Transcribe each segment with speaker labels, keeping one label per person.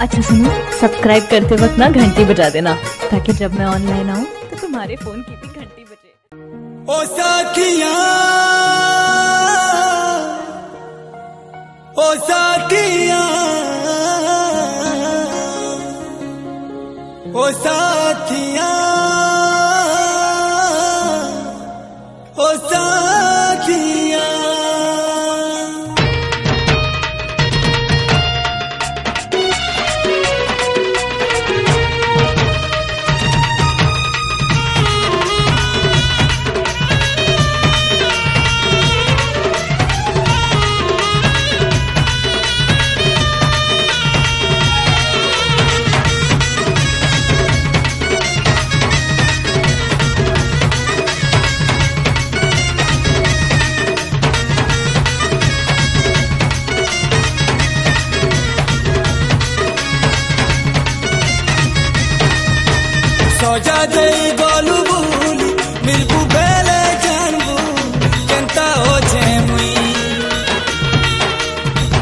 Speaker 1: अच्छा सुनो, सब्सक्राइब करते वक्त ना घंटी बजा देना ताकि जब मैं ऑनलाइन आऊँ तो तुम्हारे फोन की भी घंटी बजे।
Speaker 2: ओ साथिया, ओ साथिया, ओ साथिया, ओ साथिया। सजा दे गोलू बुली मिलबू बेले जानबू केंता हो जे मुई।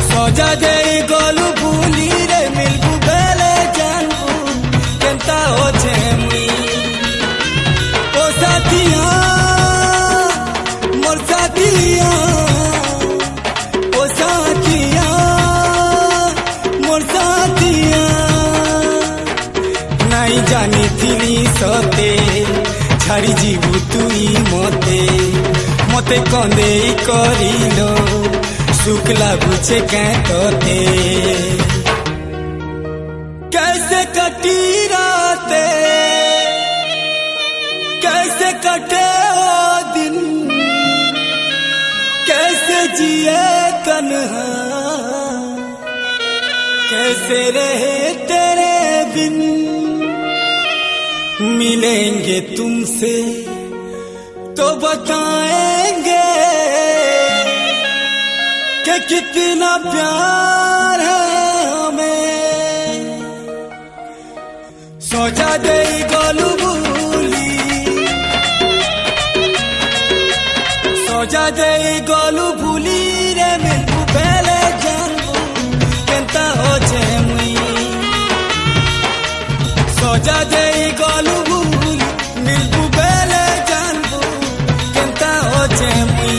Speaker 2: सजा दे गोलू बुली रे मिलबू बेले जानबू केंता हो जे मुई। ओ साथिया मोर साथिया, ओ साथिया मोर साथिया। नहीं जानी थिली सते छाड़ी जीवु तुई मते मते कंदे करिलो सुख लागुचे कैते। कैसे कटी राते कैसे कटे ओ दिन कैसे जिए कन्हा कैसे रहे तेरे बिन। मिलेंगे तुमसे तो बताएंगे कि कितना प्यार है हमें। सोचा दे गोलू बुली, सोचा दे गोलू बुली रे मिलबू बेले जानबू केंता हो जे मुई। सोचा दे गोलू बुली मिलबू बेले जानबू केंता हो जे मुई।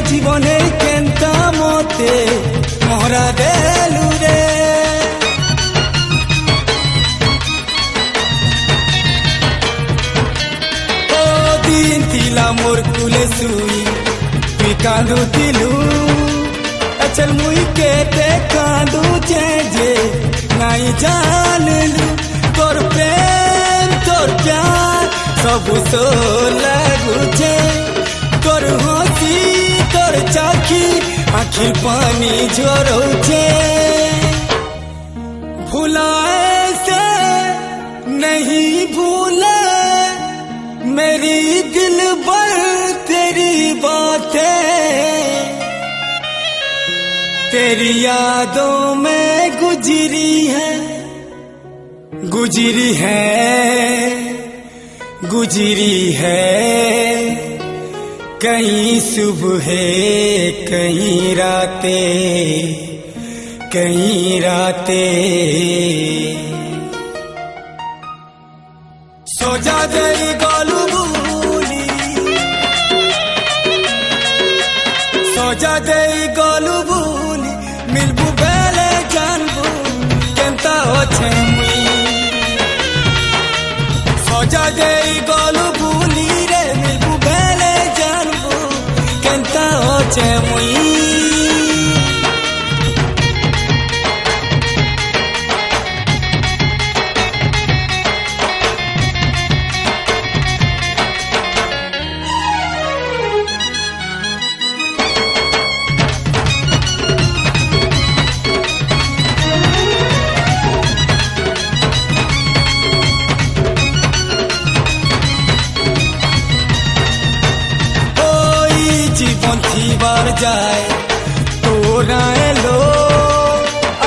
Speaker 2: जीवने केंता मोते मोहरा देलू रे। ओ दिन तिला मोर कुले सुई तुई कांदू तिलू अचल मुई के ते कांदू जे जे नाई जान लू। तोर प्रेम तोर प्यार सब सो लागू जे तोर हंसी तोर चाखी आखिर पानी झरोचे। भुलाए से नहीं भूले मेरी दिल भर तेरी बातें तेरी यादों में गुजरी है गुजरी है गुजरी है। कहीं सुबह कहीं रातें कहीं रातें। सोचा दे गोलू बुली, सोचा दे गोलू बुली मिलबू बेले जानबू केंता हो जे मुई। सोचा दे गोलू बुली रे मिलबू बेले जानबू केंता हो जे मुई। जाए तो राय लो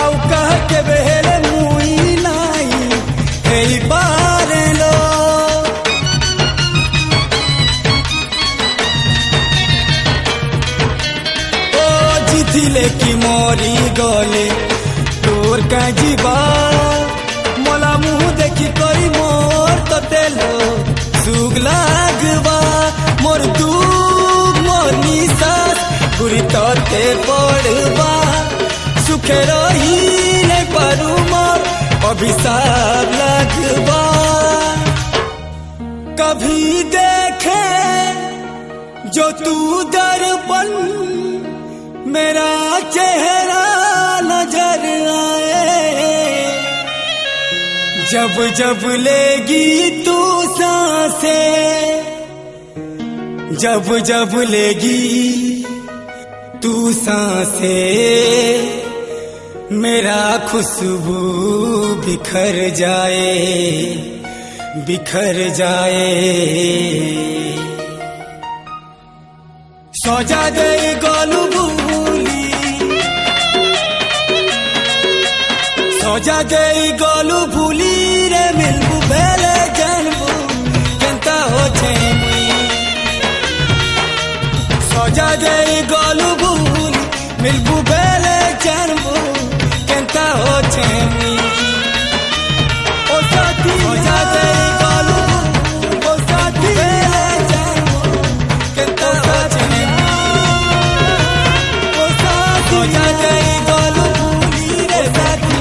Speaker 2: औ कह के बेहले मुई नाई हे बारे लो ओ जिथिले की मोरी गले तोर का जीवा मोला मुँह देखी कोई मोर तो तेलो सुग लागवा मोर दुख मोर निसास बुरी तोते पड़वा सुखे रही नहीं पारू मोर अभिशाप लगवा कभी देखे जो तू दर्पण मेरा चेहरा नजर आए जब जब लेगी तू सांसें जब जब लेगी तू सांसें मेरा खुशबू बिखर जाए सजा दे गोलू भूली सजा दे गोलू भूली रे मिलबू बेले जानबू केंता होछे मुई सजा दे गोलू भूली मिलबू बेले जानबू केंता होछे मुई ओ साथी सजा दे गोलू ओ साथी बेले जानबू केंता होछे ओ साथी सजा दे गोलू भूली रे साथी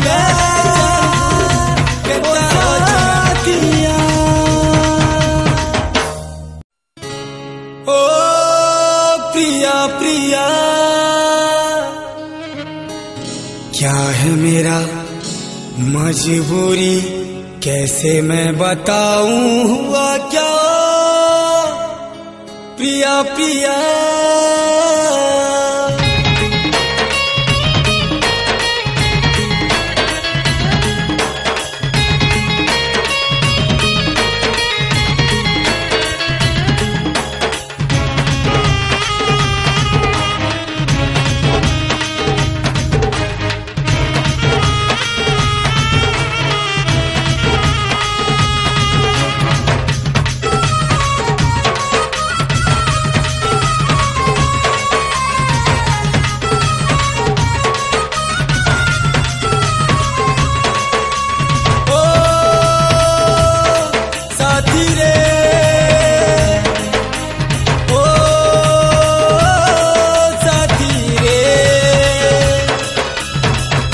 Speaker 2: प्रिया क्या है मेरा मजबूरी कैसे मैं बताऊं हुआ क्या प्रिया प्रिया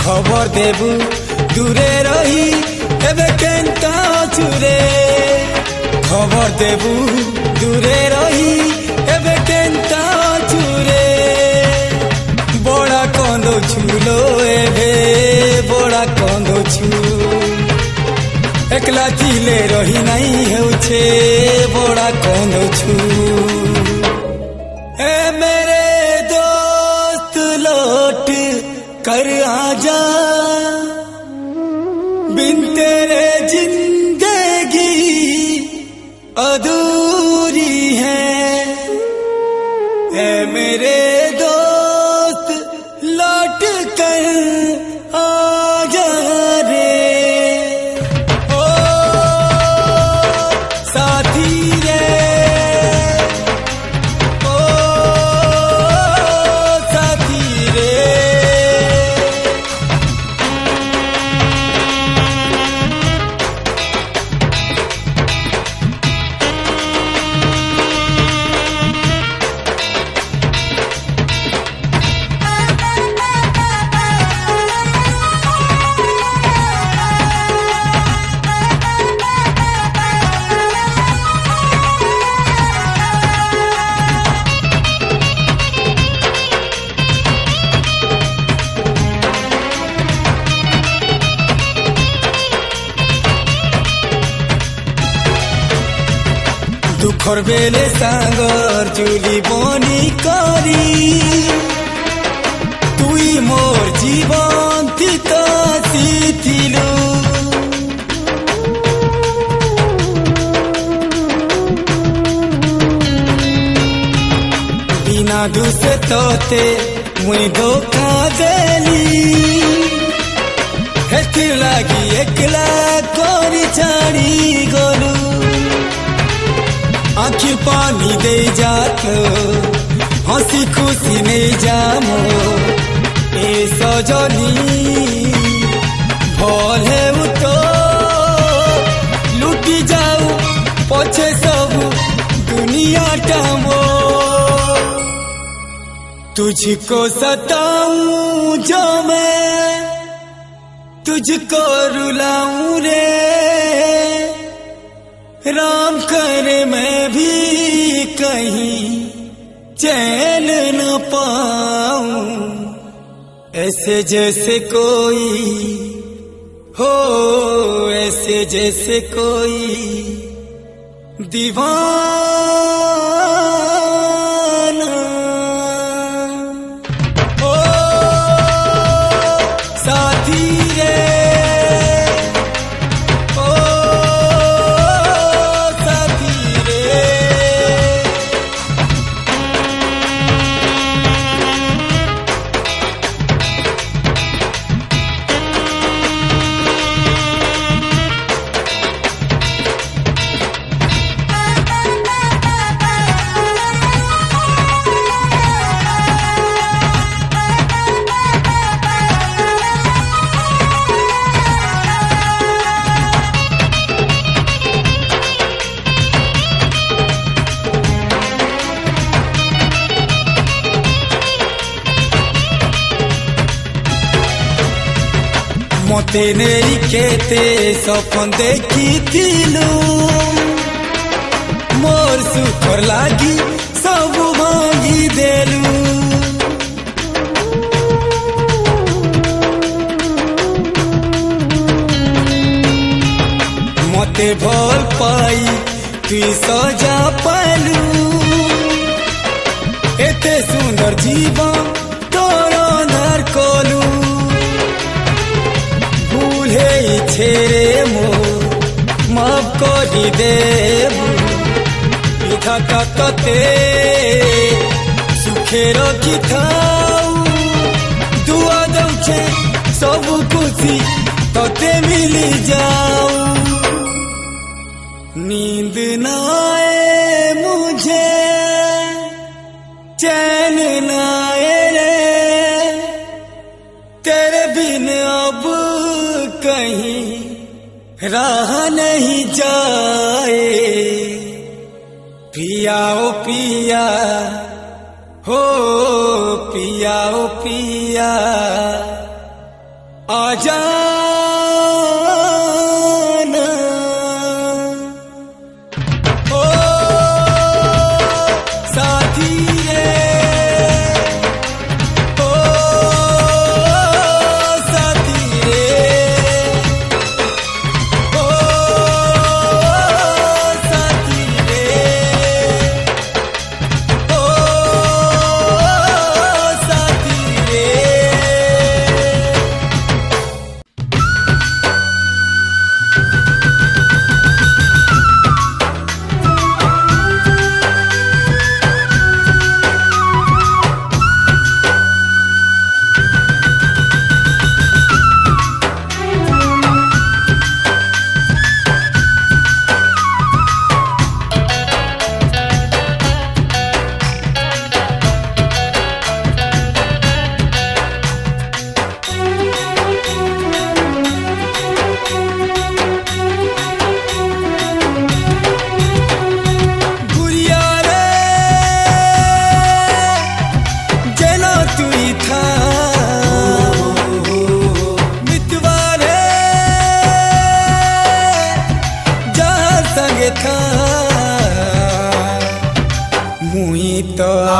Speaker 2: खबर देबू दूरे रही एबे केंता चुरे खबर देबू दूरे रही एबे केंता चुरे बड़ा कंदो छुलो एबे बड़ा कंदो छु एकला दिले रही नहीं हेउछे बड़ा कंदो छु ए मेरे दोस्त लौट कर आजा बिन तेरे जिंदगी अधूरी है मेरे दोस्त लौट कर आजा रे ओ साथी रे ओ साथी रे দুঃখর বেলে সাঙ্গর জুলি বনি করি তুই মোর জীবন তিতাসিলু বিনা जादू से तोते मुई धोखा देली हेतिर लागी एकला कोरी छाड़ी गोलू आखिर पानी दे जातो हंसी खुशी नहीं जामो ए सजनी भले उतो लुटी जाऊ पछे सब दुनिया टामो तुझको सताऊं जो मैं तुझको रुलाऊं रे राम करे मैं भी कहीं चैन न पाऊं ऐसे जैसे कोई हो ऐसे जैसे कोई दीवाना ओ साथी रे ओ साथी रे मते नहीं केते सपन देखी मोर सुखर लागी सब भांगी देलू मते भल पाई तुई सजा पालू एते सुंदर जीवन तोर अंधार कोलू छेरे मो माफ करी देबू विधाता तते सुखे रखी थाऊ दुआ दउछे सब खुशी तते मिली जाऊ नींद ना आए मुझे चैन ना आए रे तेरे बिन अब कहीं राह नहीं जाए पिया ओ पिया हो पिया ओ पिया आजा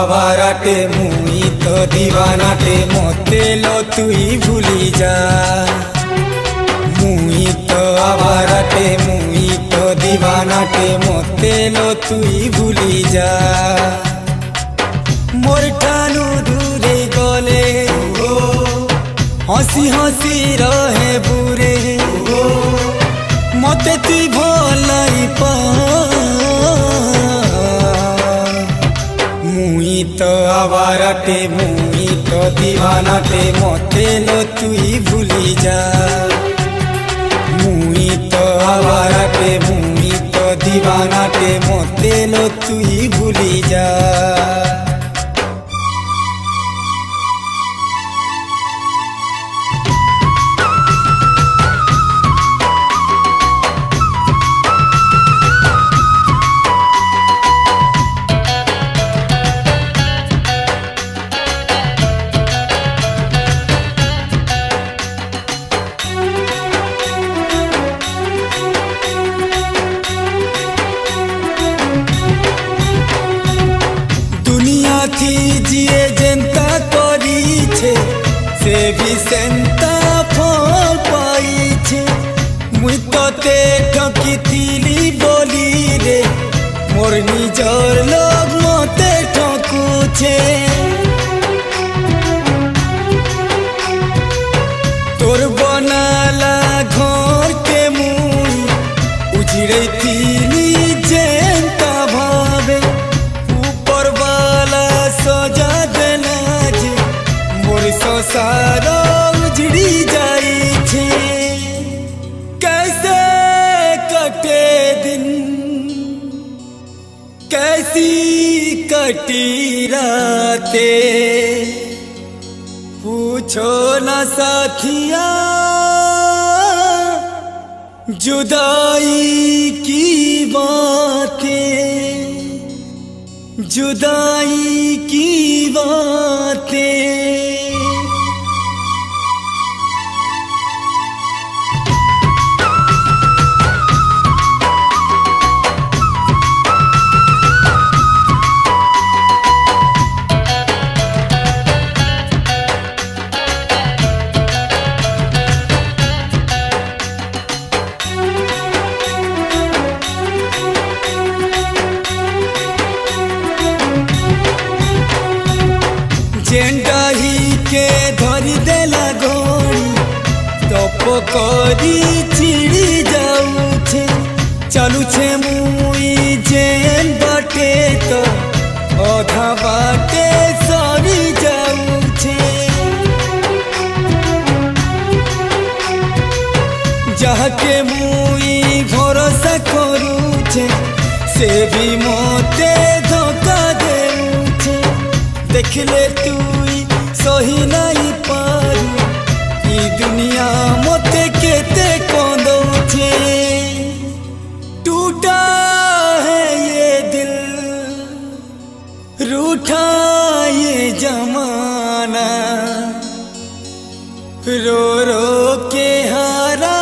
Speaker 2: आवाराटे मुई तो दीवानाटे मोते लो तुई भूली जा मुई तो आवाराटे मुई तो दीवानाटे मोते लो तुई भूली जा मोर ठानु दूरे गले हसी हसी रहे बुरे मते तुई भलाई पा मुई तो आवारा टे मुई तो दीवाना टे मोते लो तुई भूली जा। मुई तो आवारा टे मुई तो दीवाना टे मोते लो तुई भूली जा। थी जिए जनता करी छे से भी सेंता फल पाई छे। मुई तो ते ठकी थीली बोली रे मोर निजर लोग मते ठकू छे। तोर बनाला घर के मुई उजड़े थीली जनता भावे सजा देना जे मोर संसार उजड़ी जाई छे। कैसे कटे दिन कैसी कटी राते पूछो न साथिया जुदाई की बातें जुदाई की बातें। जेंडा ही के धरी देला गोड़ी तप करी चिड़ी जाऊ छे। चलू छे मुई जेन बाटे तो आधा बाटे सरी जाऊ छे। जाके मुई भरोसा करू छे से भी मोते धोखा देऊ छे। देख ले तू सही नहीं पारू ई दुनिया मोते केते कोंदो छे। टूटा है ये दिल रूठा ये जमाना रो रो के हारा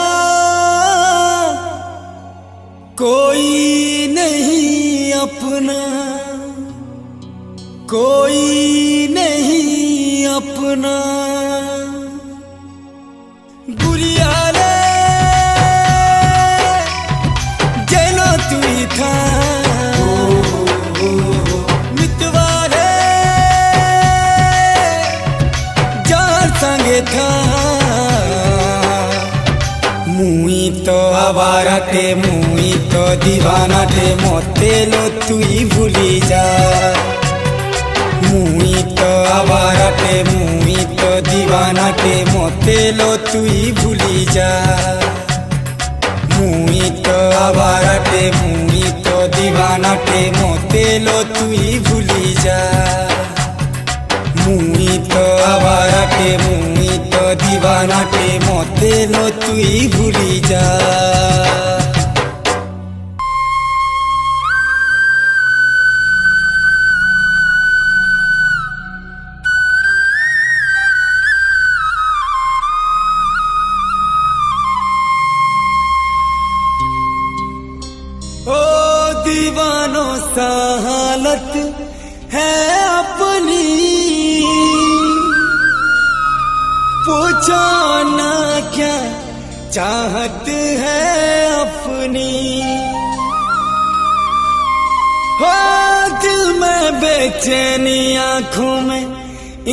Speaker 2: कोई नहीं अपना कोई नहीं अपना। गुड़िया रे जैनो तू ही था मितवा रे जार संगे था। मुई तो आवारा टे मुई तो दीवाना टे मोते लो तुई भूली जा। मुई तो आवारा टे मुई तो दीवाना टे मोते लो तुई भूली जा। मुई तो आवारा टे मुई तो दीवाना टे मोते लो तुई भूली जा। मुई तो आवारा टे मुई तो दीवाना टे मोते लो तुई भूली जा। दीवानों सा हालत है अपनी पूछो ना क्या चाहत है अपनी। हो दिल में बेचैनी आंखों में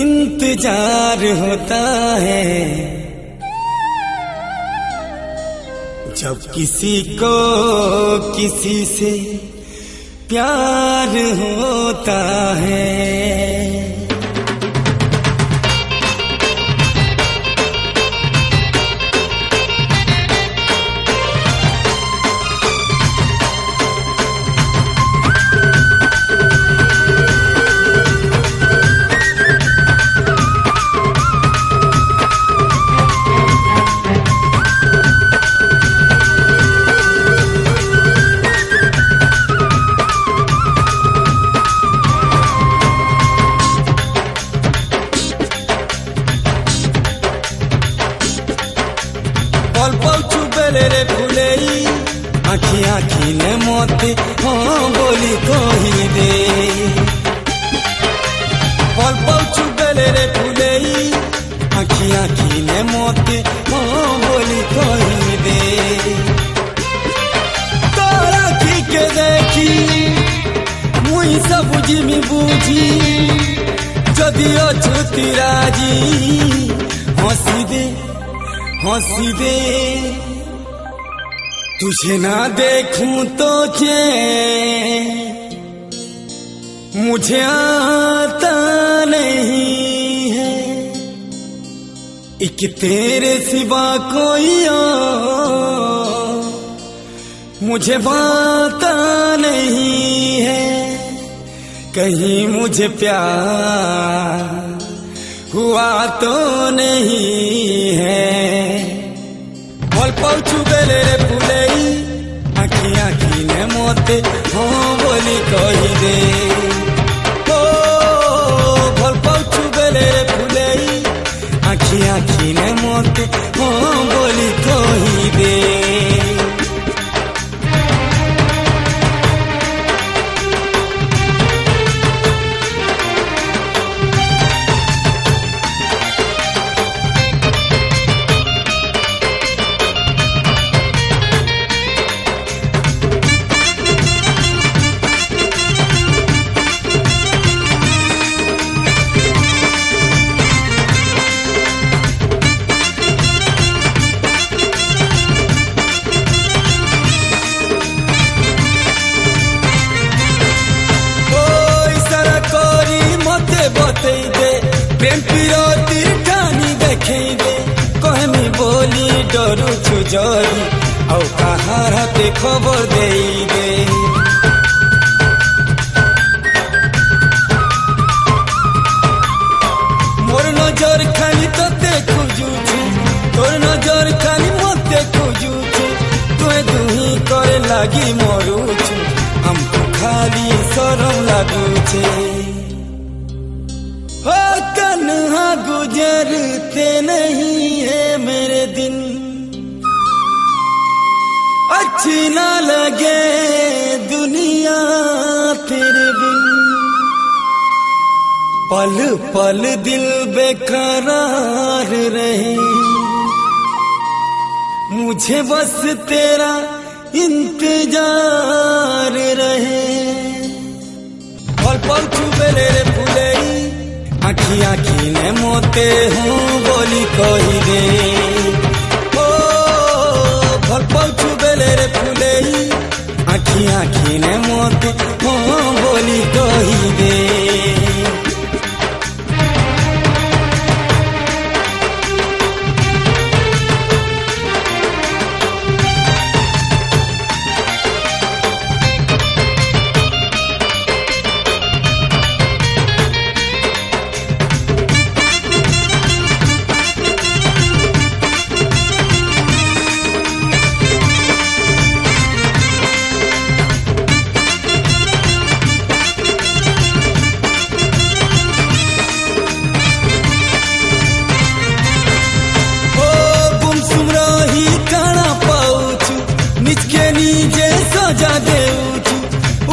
Speaker 2: इंतजार होता है जब किसी को किसी से प्यार होता है। ଭଲ ପାଉଛୁ ବେଲେରେ ଫୁଲେଇ ଆଖି ଆଖିନେ ମତେ ହଁ ବୋଲି କହିଦେ ଭଲ ପାଉଛୁ ବେଲେରେ ଫୁଲେଇ ଆଖି ଆଖିନେ ମତେ ହଁ ବୋଲି କହିଦେ ତୋର ଆଖିକେ ଦେଖି ମୁଇଁ ସବୁ ଜିମି ବୁଝି ଯଦି ଅଛୁ ତିରାଜି हंसी दे तुझे ना देखूं तो मुझे आता नहीं है एक तेरे सिवा कोई और मुझे बाता नहीं है कहीं मुझे प्यार हुआ तो नहीं है ଭଲ ପାଉଛୁ ବେଲେରେ ଫୁଲେଇ ଆଖି ଆଖିନେ ମତେ ହଁ ବୋଲି କହିଦେ ଓ ଭଲ ପାଉଛୁ ବେଲେରେ ଫୁଲେଇ ଆଖି ଆଖିନେ ମତେ ହଁ ବୋଲି କହିଦେ प्रेम पिरोती ठानी देखे दे कहमी बोली डरुछु जरी औ कहार हाथे खबर दे दे मोर नजर खाली तोते खोजुछु तोर नजर खाली मते खोजुछु तुए दुही करे लागी मरुछु हमको खाली शरम लागुछे हो तन्हा गुजरते नहीं है मेरे दिन अच्छी ना लगे दुनिया तेरे बिन पल पल दिल बेकरार रहे मुझे बस तेरा इंतजार रहे पल पल छुबेले फुलेई आखि आखिने मते हूँ बोली कहदे ओ भल पाउछु बेलेरे फुलेई आखि आखिने मते हूँ बोली कहदे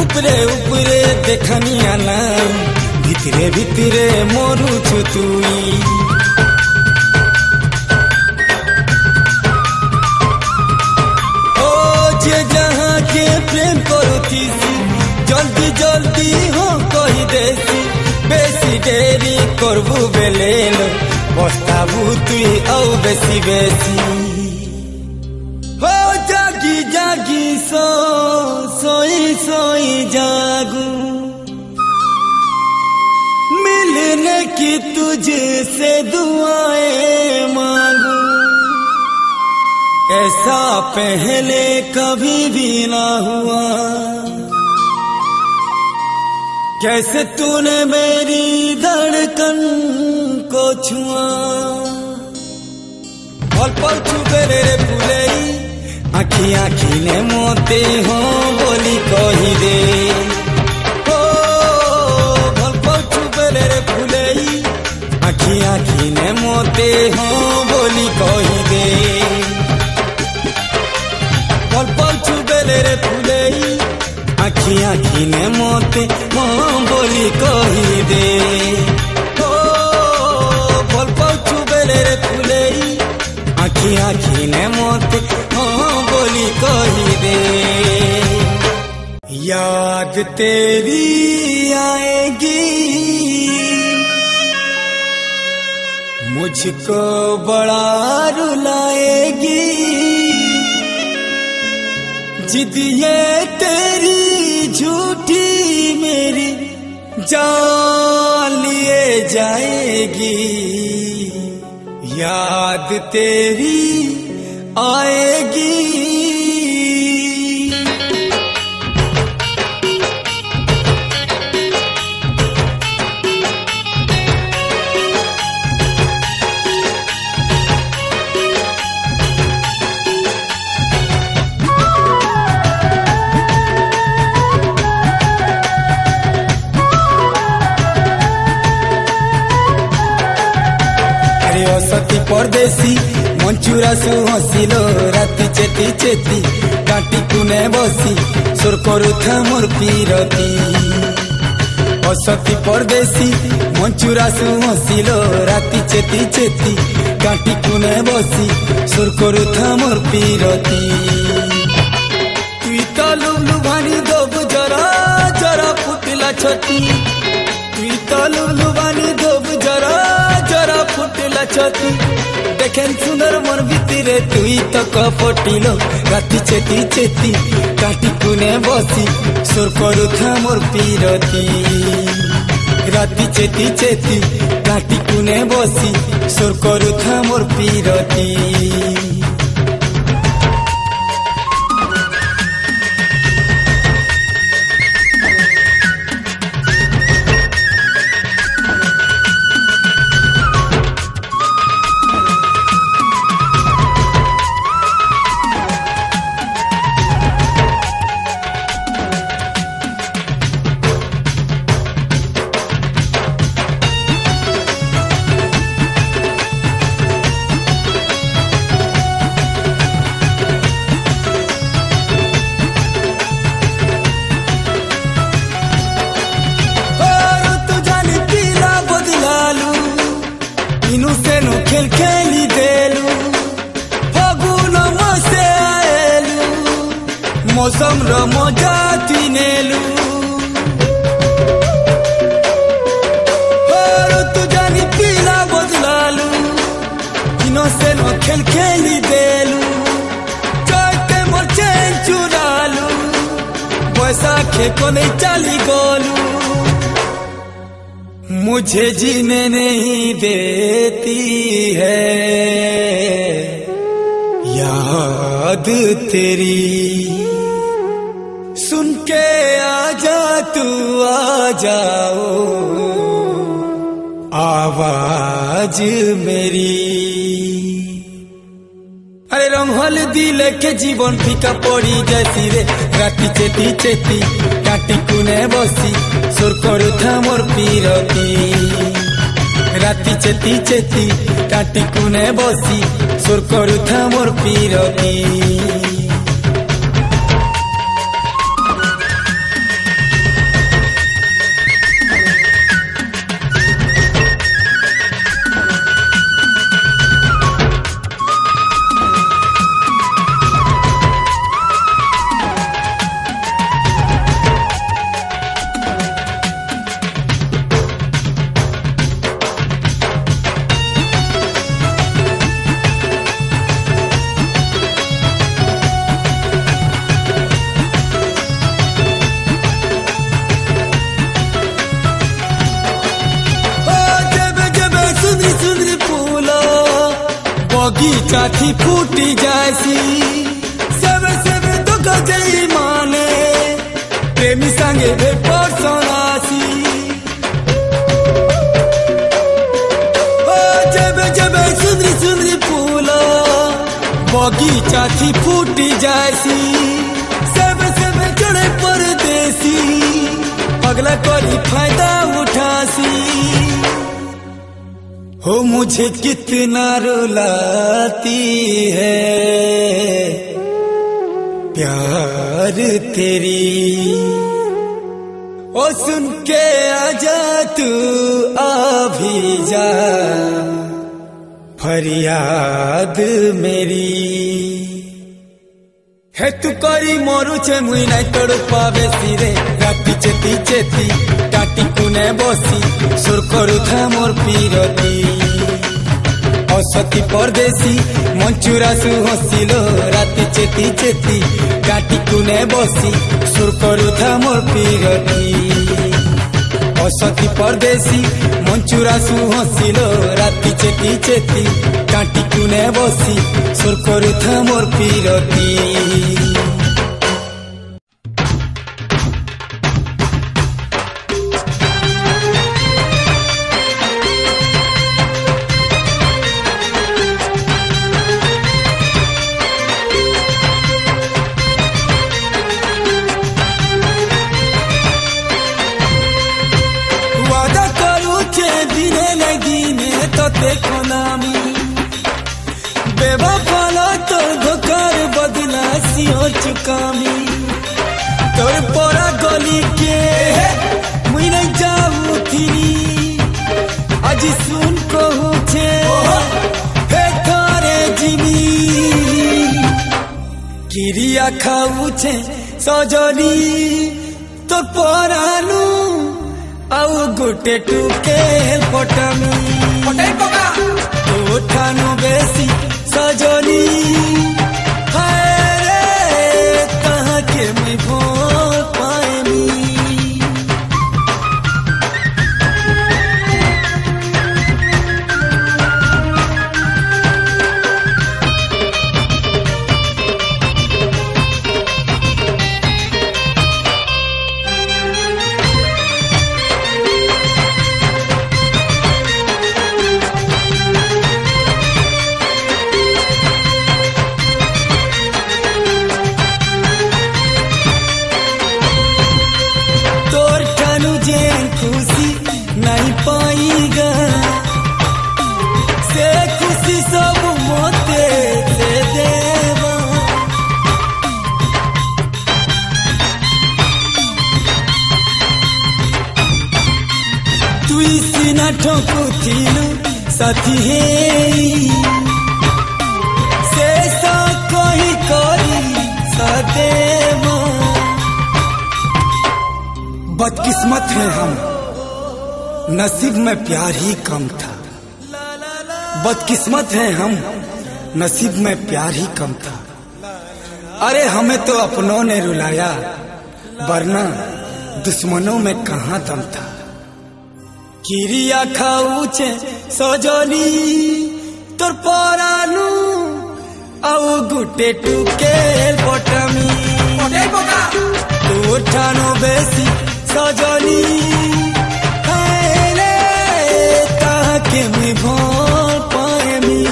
Speaker 2: उपरे उपरे देखनिया नाई भितरे भितरे मरुछु तुई ओ जे जहाँ के प्रेम करुती जल्दी जल्दी हो कही देसी बेसी देरी करबू बेलेलो पछताबू तुई औ बेसी बेसी हो जागी जागी सोई सोई जागू मिलने की तुझसे दुआएं मांगू ऐसा पहले कभी भी ना हुआ कैसे तूने मेरी धड़कन को छुआ भल पाउछु बेलेरे फुलेई आखि आखिने मते हो बोली कहदे ओ भल पाउछु बेलेरे फुलेई आखि आखिने मते हो बोली कहदे बेले रे फुलेई आखी आखी ने मोते मोह बोली कही दे ओ भल पाउछु बेले रे फुलेई आखी आखी ने मोते मोह बोली कही दे याद तेरी आएगी मुझको बड़ा रुलाएगी जिद ये तेरी झूठी मेरी जान लिए जाएगी याद तेरी आएगी सती परदेसी मंचुरा सु हसिलो राति चेती चेती काटी कुने बसी सुर करुथा मोर पीरती असती परदेसी मंचुरा सु हसिलो राति चेती चेती काटी कुने बसी सुर करुथा मोर पीरती तुई तो लुलु भानी दोबु जरा जरा फुटला छती तुई तो लुलु भानी दोबु जरा जरा फुटला छती देखें सुंदर मन भितरे तुई तो कपटिलो राति चेती चेती काटी कुने बसी सुर करुथा मोर पीरती राति चेती चेती काटी कुने बसी सुर करुथा मोर पीरती खेल खेली देलू फगुन मसे आएलू मौसम रो मजा तुई नेलू तू जानी पीला बदलालू किनो से नो खेल खेली देलू चाहते मोर चैन चुरालू बैसाखे को नहीं चली गोलू मुझे जीने नहीं देती है याद तेरी सुन के आजा तू आ जाओ आवाज मेरी अरे रंगल दिल के जीवन फीका पड़ी जैसी रे राति चेती चेती काटी कुने बसी सुर करुथा मोर पीरती राति चेती चेती काटी कुने बसी सुर करुथा मोर पीरती बगीचा थी फूटी जैसी सेवे सेवे तो गजई माने प्रेमी संगे भे परसनासी ओ जबे जबे सुंदरी सुंदरी फूलो बगीचा थी फूटी जैसी सेवे सेवे चढ़े परदेसी पगला कोई फायदा उठासी हो मुझे कितना रुलाती है प्यार तेरी ओ सुन के आजा तू अभी जा फरियाद मेरी हे तू करी मोरू छे मुई नाई तोड़ पावे सिरे राती चेती चेती टाटी कुने बसी सुर करू था मोर पीरती असती परदेसी मंचुरा सु हसिलो राती चेती चेती टाटी कुने बसी सुर करू था मोर पीरती असती परदेसी मंचुरा सु हसिलो राती चेती चेती टाटी कुने बसी सुर करू था मोर पीरती देखो नामी बेवफाला तोर धोकार बदला सियो चुकामी तोर परा गली के मुई नहीं जाऊ थी आज सुन को छे हे थारे जिमी किरिया खाऊ छे सजनी तो परानु आउ गुटे टुके पटमी ठानु बेसी सजनी हाय रे कहाँ के मैं भूल पाएनी खुशी नहीं पाईगा से खुशी सब मोते से देवा तू इसी ना ठोकू थीलू साथी है से सा कोई कोई सदेवा बदकिस्मत है हम नसीब में प्यार ही कम था बदकिस्मत है हम नसीब में प्यार ही कम था अरे हमें तो अपनों ने रुलाया वरना दुश्मनों में कहाँ दम था किरिया खाऊ छे सजनी तोर परानु आउ गुटे टुके पटमी तोर ठानो बेसी सजनी हाय रे कहाँ के मैं भूल पाएमी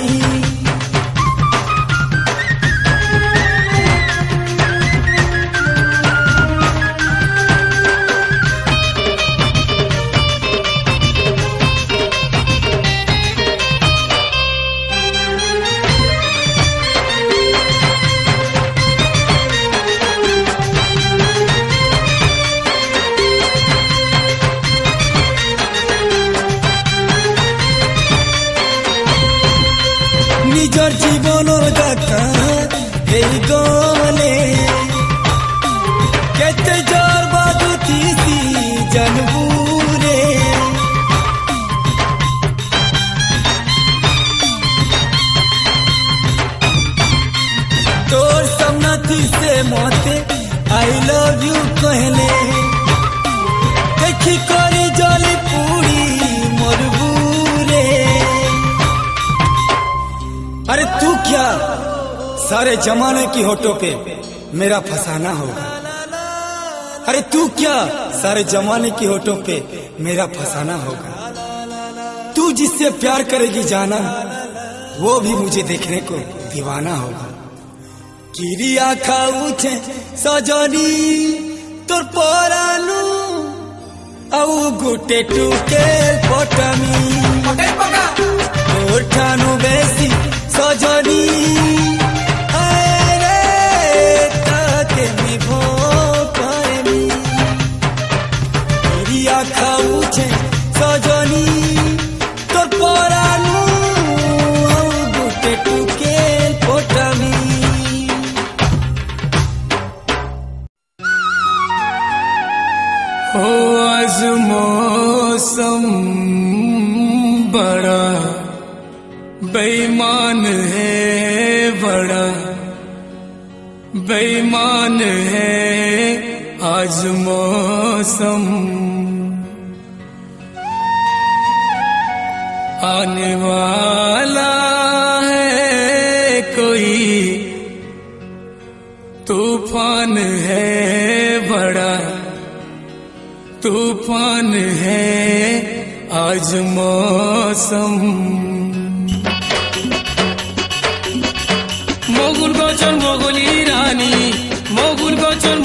Speaker 2: निजर जीवनर गाथा এই গলে কেতে জোর বাজুতিছি জানবু রে তোর সামনাথি से মতে आई लव यू कहले देखी करी जली पूरी मरबू रे अरे तू क्या सारे जमाने की होठों पे मेरा फसाना होगा अरे तू क्या सारे जमाने की होठों पे मेरा फसाना होगा तू जिससे प्यार करेगी जाना वो भी मुझे देखने को दीवाना होगा किरिया खाऊ छे सजनी तोर परानु आउ गुटे टुके पटमी तोर ठानु बेसी सजनी बेईमान है बड़ा बेईमान है आज मौसम, आने वाला है कोई तूफान है बड़ा तूफान है आज मौसम। মগুল গচর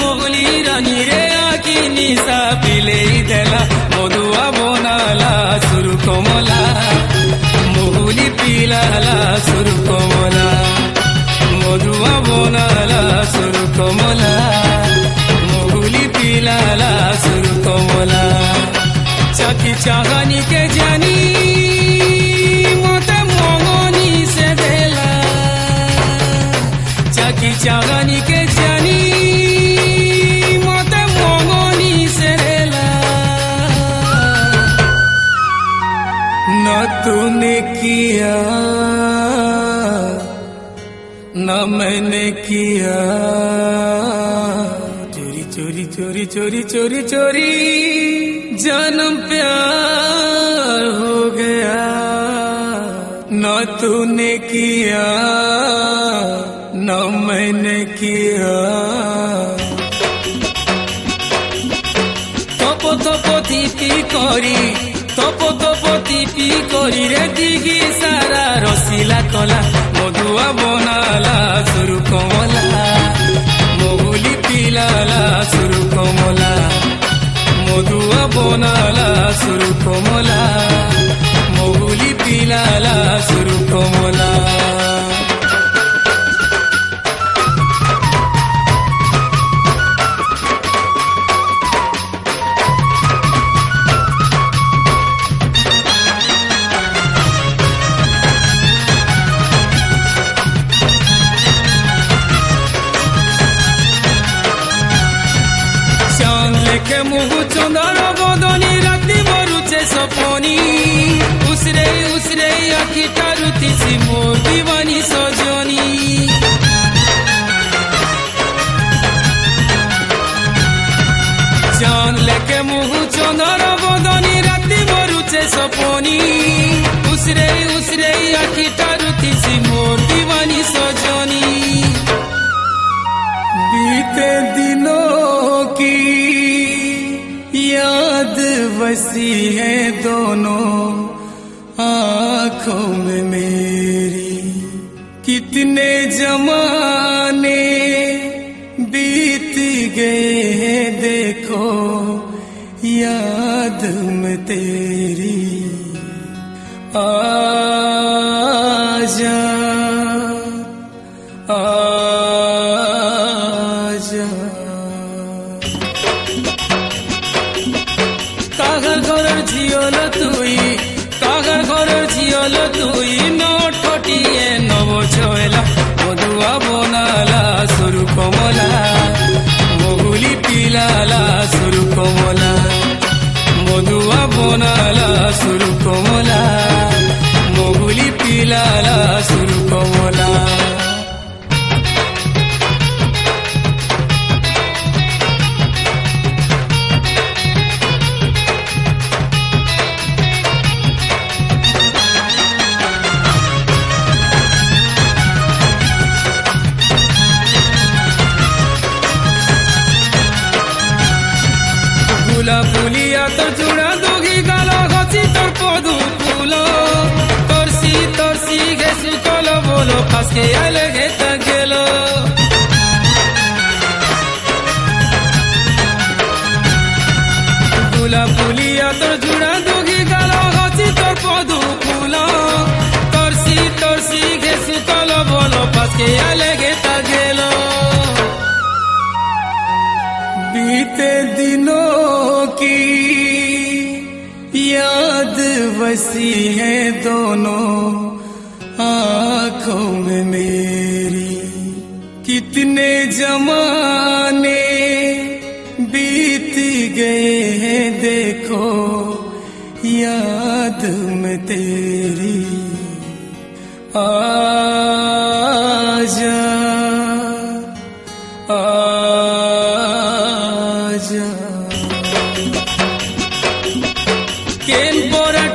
Speaker 2: মোগলি রানী রে আকি নিশা পিলেই দেলা মধুয়া বনালা সুর কমলা মহুলি পিলালা সুর কমলা মধুয়া বনালা সুর কমলা মহুলি পিলালা সুর কমলা চাকি চাগানি কে জানি মতে মগনি সে দেলা চাকি চাগানি কে জানি মতে মগনি সে দেলা না तूने किया ना मैंने किया चोरी चोरी चोरी चोरी चोरी चोरी जन्म प्यार हो गया ना तूने किया ना मैंने किया। तपो तपो दीपी करी तपो तपो दीपी करी रे दिगी सारा रसीला कला मधुआ बनाला सुरु कमला महुली पिलाला सुरु कमला मधुआ बनाला सुरु कमला महुली पिलाला सुरु कमला। के मुह चंदर बदनी राति मरुचे सपनी उसरे उसरे आखि टारुतीसी मोर दीवानी सजनी जान लेके मुह चंदर बदनी राति मरुचे सपनी उसरे उसरे आखि टारुतीसी मोर दीवानी सजनी। बीते दिनों की याद बसी है दोनों आँखों में मेरी कितने जमाने बीत गए हैं देखो याद में तेरी आजा आजा। কাগার ঘরের ঝিয়ল তুই নট ফটিয়ে নব ছয়লা মধুয়া বনালা সুরু কমলা মহুলি পিলালা সুরু কমলা মধুয়া বনালা সুরু কমলা মহুলি পিলালা সুরু কমলা। ফুলিয়া তোর জোড়া দুগি গাল গছি তোর পদু ফুল তরসি তরসি গেছু কল বলো ফাঁসকে আলে গেতা গেল ফুলা ফুলিয়া তোর জোড়া দুগি গাল গছি তোর পদু ফুল তরসি তরসি গেছু কল বলো ফাঁসকে আলে গেতা গেল। बीते दिनों की याद बसी है दोनों आँखों में मेरी कितने जमाने बीत गए हैं देखो याद में तेरी आजा आजा केन पोरा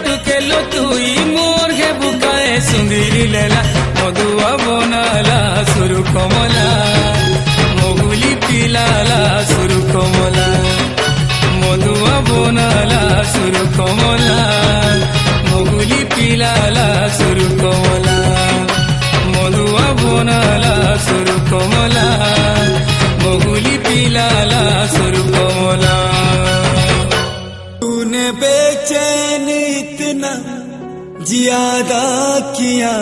Speaker 2: टुकेलो तुई मोर घे बुकाए सुंदरी लेला मधुआ बनाला सुरु कमला मोगुली पिलाला सुरु कमला मधुआ बनाला सुरु कमला मोगुली पिलाला सुरु कमला मधुआ बनाला सुरु कमला मोगुली पिलाला सुरु कमला तूने बेचैन इतना ज्यादा किया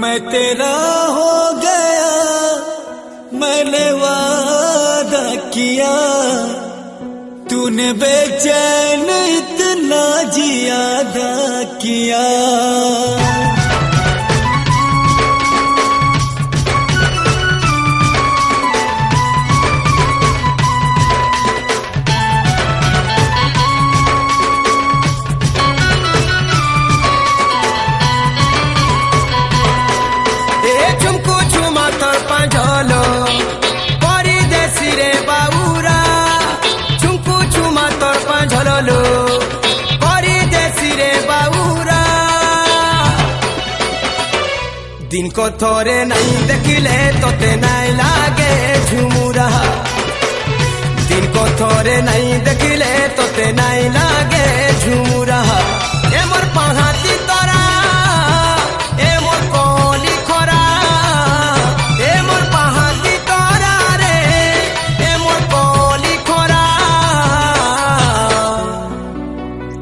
Speaker 2: मैं तेरा हो गया मैंने वादा किया तूने बेचैन इतना ज्यादा किया दिन को थोरे नहीं देखिले तोते नहीं लागे झुमुरा दिन को थोरे नहीं देखिले तोते नहीं लागे झुमुरा ए मोर पहाती तोरा ए मोर कोली खोरा ए मोर पहाती तोरा रे ए मोर कोली खोरा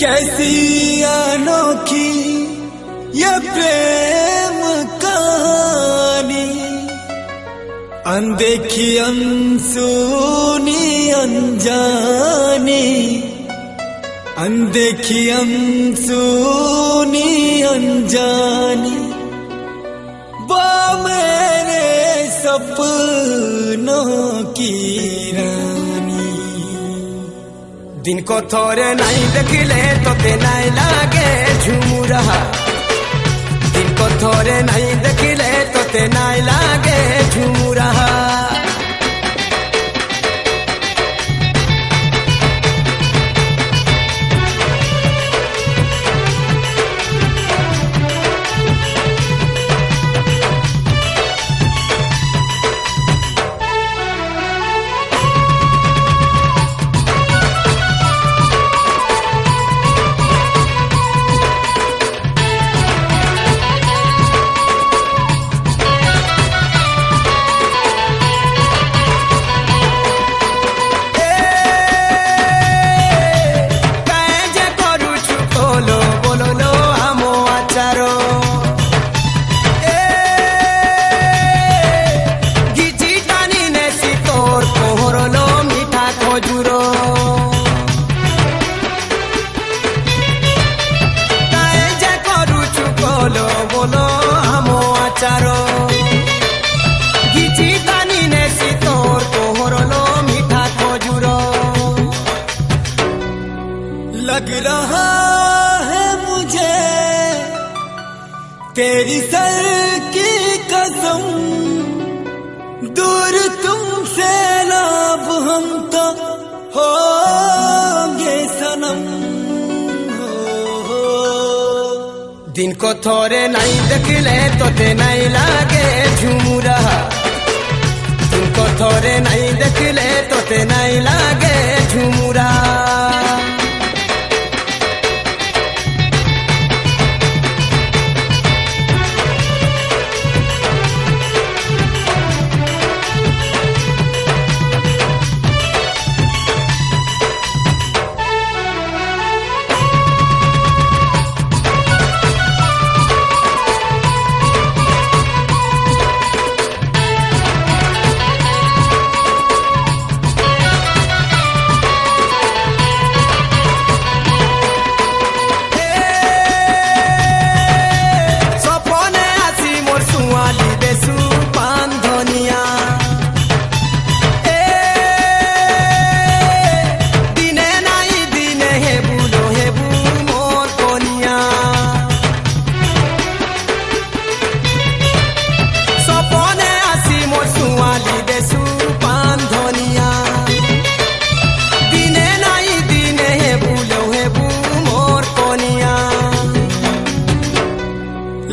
Speaker 2: कैसी अनोखी ये प्रेम कहानी अनदेखी अनसुनी अनजानी अनदेखी अनसुनी अनजानी वो मेरे सपनों की रानी दिन को थोरे नहीं देखिले तोते नहीं लागे झुमुरा दिन को थोरे नहीं देखिले तोते नहीं लागे झुमुरा लग रहा है मुझे तेरी सर की कसम दूर तुमसे लब हम तो होंगे सनम दिन को थोरे नहीं देखिले तोते नहीं लागे झुमुरा दिन को थोरे नहीं देखिले तोते नहीं लागे झुमुरा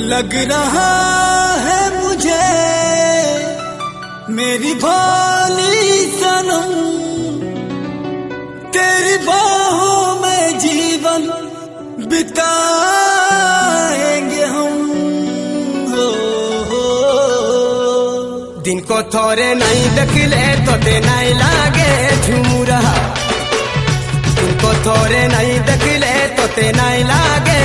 Speaker 2: लग रहा है मुझे मेरी भोली सनम, तेरी बाहों में जीवन बिताएंगे हम। हो दिन को थोड़े नहीं देखले तो ते नहीं लागे झूम रहा, दिन को थोड़े नहीं देखले तो ते नहीं लागे